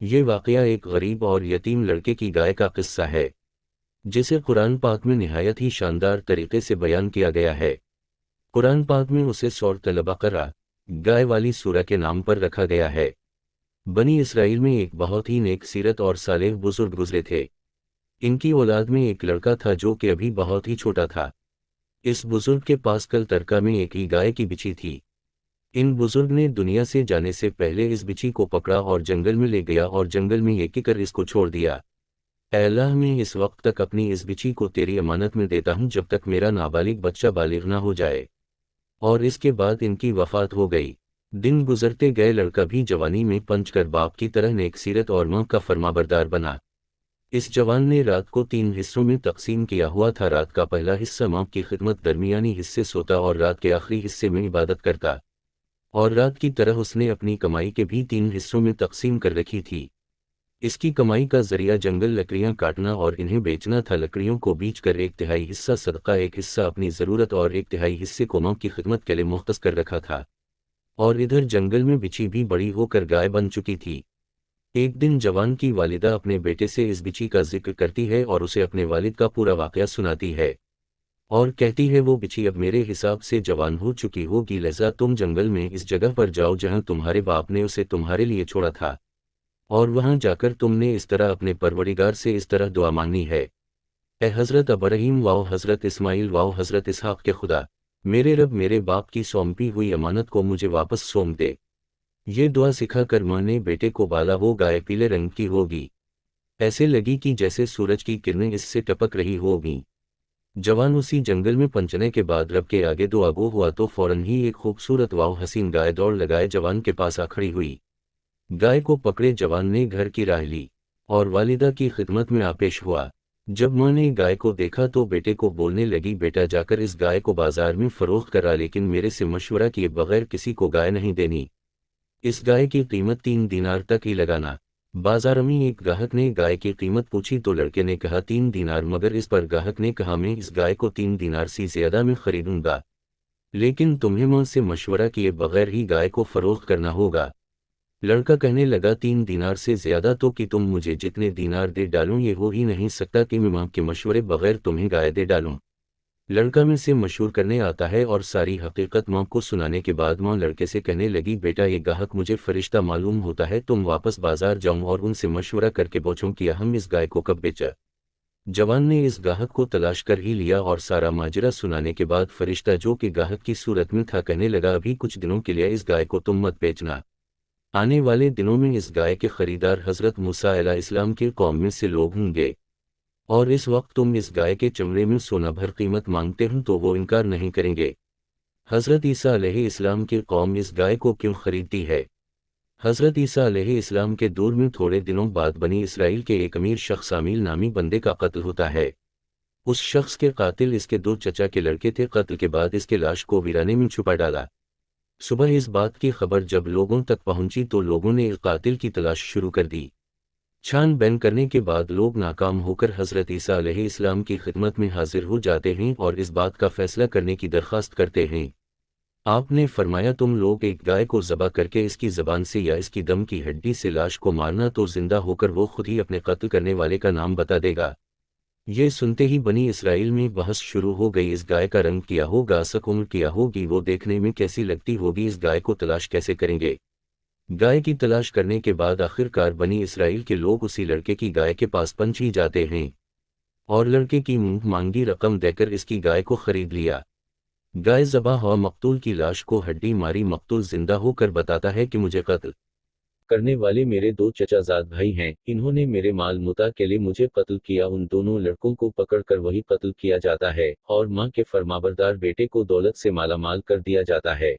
یہ واقعہ ایک غریب اور یتیم لڑکے کی گائے کا قصہ ہے، جسے قرآن پاک میں نہایت ہی شاندار طریقے سے بیان کیا گیا ہے۔ قرآن پاک میں اسے سورۃ البقرہ، گائے والی سورہ کے نام پر رکھا گیا ہے۔ بنی اسرائیل میں ایک بہت ہی نیک سیرت اور صالح بزرگ گزرے تھے۔ ان کی اولاد میں ایک لڑکا تھا جو کہ ابھی بہت ہی چھوٹا تھا۔ اس بزرگ کے پاس کل ترکہ میں ایک ہی گائے کی بچھی تھی۔ ان بزرگ نے دنیا سے جانے سے پہلے اس بچھی کو پکڑا اور جنگل میں لے گیا اور جنگل میں ایک کر اس کو چھوڑ دیا۔ اے اللہ، میں اس وقت تک اپنی اس بچھی کو تیری امانت میں دیتا ہوں جب تک میرا نابالغ بچہ بالغ نہ ہو جائے۔ اور اس کے بعد ان کی وفات ہو گئی۔ دن گزرتے گئے، لڑکا بھی جوانی میں پنچ کر باپ کی طرح نیک سیرت اور ماں کا فرمانبردار بنا۔ اس جوان نے رات کو 3 حصوں میں تقسیم کیا ہوا تھا۔ رات کا پہلا حصہ ماں کی خدمت، درمیانی حصے سوتا اور رات کے آخری حصے میں عبادت کرتا۔ اور رات کی طرح اس نے اپنی کمائی کے بھی 3 حصوں میں تقسیم کر رکھی تھی۔ اس کی کمائی کا ذریعہ جنگل لکڑیاں کاٹنا اور انہیں بیچنا تھا۔ لکڑیوں کو بیچ کر 1/3 حصہ صدقہ، 1 حصہ اپنی ضرورت اور 1/3 حصے کو ماں کی خدمت کے لیے مختص کر رکھا تھا۔ اور ادھر جنگل میں بچھی بھی بڑی ہو کر گائے بن چکی تھی۔ ایک دن جوان کی والدہ اپنے بیٹے سے اس بچھی کا ذکر کرتی ہے اور اسے اپنے والد کا پورا واقعہ سناتی ہے، اور کہتی ہے وہ بچھی اب میرے حساب سے جوان ہو چکی ہوگی، لہذا تم جنگل میں اس جگہ پر جاؤ جہاں تمہارے باپ نے اسے تمہارے لیے چھوڑا تھا، اور وہاں جا کر تم نے اس طرح اپنے پروردگار سے اس طرح دعا مانگنی ہے: اے حضرت ابراہیم واؤ حضرت اسماعیل واؤ حضرت اسحاق کے خدا، میرے رب، میرے باپ کی سونپی ہوئی امانت کو مجھے واپس سونپ دے۔ یہ دعا سکھا کر ماں نے بیٹے کو بالا۔ وہ گائے پیلے رنگ کی ہوگی، ایسے لگی کہ جیسے سورج کی کرنیں اس سے ٹپک رہی ہوگی۔ جوان اسی جنگل میں پنچنے کے بعد رب کے آگے دعا گو ہوا تو فوراً ہی ایک خوبصورت واؤ حسین گائے دوڑ لگائے جوان کے پاس آ کھڑی ہوئی۔ گائے کو پکڑے جوان نے گھر کی راہ لی اور والدہ کی خدمت میں پیش ہوا۔ جب ماں نے گائے کو دیکھا تو بیٹے کو بولنے لگی: بیٹا، جا کر اس گائے کو بازار میں فروخت کرا، لیکن میرے سے مشورہ کیے بغیر کسی کو گائے نہیں دینی۔ اس گائے کی قیمت 3 دینار تک ہی لگانا۔ بازار میں ایک گاہک نے گائے کی قیمت پوچھی تو لڑکے نے کہا 3 دینار، مگر اس پر گاہک نے کہا میں اس گائے کو 3 دینار سے زیادہ میں خریدوں گا، لیکن تمہیں ماں سے مشورہ کیے بغیر ہی گائے کو فروخت کرنا ہوگا۔ لڑکا کہنے لگا 3 دینار سے زیادہ تو کہ تم مجھے جتنے دینار دے ڈالوں یہ ہو ہی نہیں سکتا کہ میں ماں کے مشورے بغیر تمہیں گائے دے ڈالوں۔ لڑکا میں سے مشہور کرنے آتا ہے اور ساری حقیقت ماں کو سنانے کے بعد ماں لڑکے سے کہنے لگی: بیٹا، یہ گاہک مجھے فرشتہ معلوم ہوتا ہے، تم واپس بازار جاؤں اور ان سے مشورہ کر کے پوچھوں کہ ہم اس گائے کو کب بیچا۔ جوان نے اس گاہک کو تلاش کر ہی لیا اور سارا ماجرا سنانے کے بعد فرشتہ جو کہ گاہک کی صورت میں تھا کہنے لگا: ابھی کچھ دنوں کے لیے اس گائے کو تم مت بیچنا، آنے والے دنوں میں اس گائے کے خریدار حضرت موسیٰ علیہ السلام کے قوم میں سے لوگ ہوں گے، اور اس وقت تم اس گائے کے چمڑے میں سونا بھر قیمت مانگتے ہوں تو وہ انکار نہیں کریں گے۔ حضرت عیسیٰ علیہ السلام کی قوم اس گائے کو کیوں خریدتی ہے؟ حضرت عیسیٰ علیہ السلام کے دور میں تھوڑے دنوں بعد بنی اسرائیل کے ایک امیر شخص عامیل نامی بندے کا قتل ہوتا ہے۔ اس شخص کے قاتل اس کے 2 چچا کے لڑکے تھے۔ قتل کے بعد اس کے لاش کو ویرانے میں چھپا ڈالا۔ صبح اس بات کی خبر جب لوگوں تک پہنچی تو لوگوں نے قاتل کی تلاش شروع کر دی۔ چھان بین کرنے کے بعد لوگ ناکام ہو کر حضرت عیسیٰ علیہ السلام کی خدمت میں حاضر ہو جاتے ہیں اور اس بات کا فیصلہ کرنے کی درخواست کرتے ہیں۔ آپ نے فرمایا: تم لوگ ایک گائے کو ذبح کر کے اس کی زبان سے یا اس کی دم کی ہڈی سے لاش کو مارنا، تو زندہ ہو کر وہ خود ہی اپنے قتل کرنے والے کا نام بتا دے گا۔ یہ سنتے ہی بنی اسرائیل میں بحث شروع ہو گئی: اس گائے کا رنگ کیا ہوگا، سک عمر کیا ہوگی، وہ دیکھنے میں کیسی لگتی ہوگی، اس گائے کو تلاش کیسے کریں گے؟ گائے کی تلاش کرنے کے بعد آخر کار بنی اسرائیل کے لوگ اسی لڑکے کی گائے کے پاس پہنچ ہی جاتے ہیں اور لڑکے کی منہ مانگی رقم دے کر اس کی گائے کو خرید لیا۔ گائے ذبح ہوا، مقتول کی لاش کو ہڈی ماری، مقتول زندہ ہو کر بتاتا ہے کہ مجھے قتل کرنے والے میرے 2 چچا زاد بھائی ہیں، انہوں نے میرے مال متاع کے لیے مجھے قتل کیا۔ ان دونوں لڑکوں کو پکڑ کر وہی قتل کیا جاتا ہے اور ماں کے فرمانبردار بیٹے کو دولت سے مالا مال کر دیا جاتا ہے۔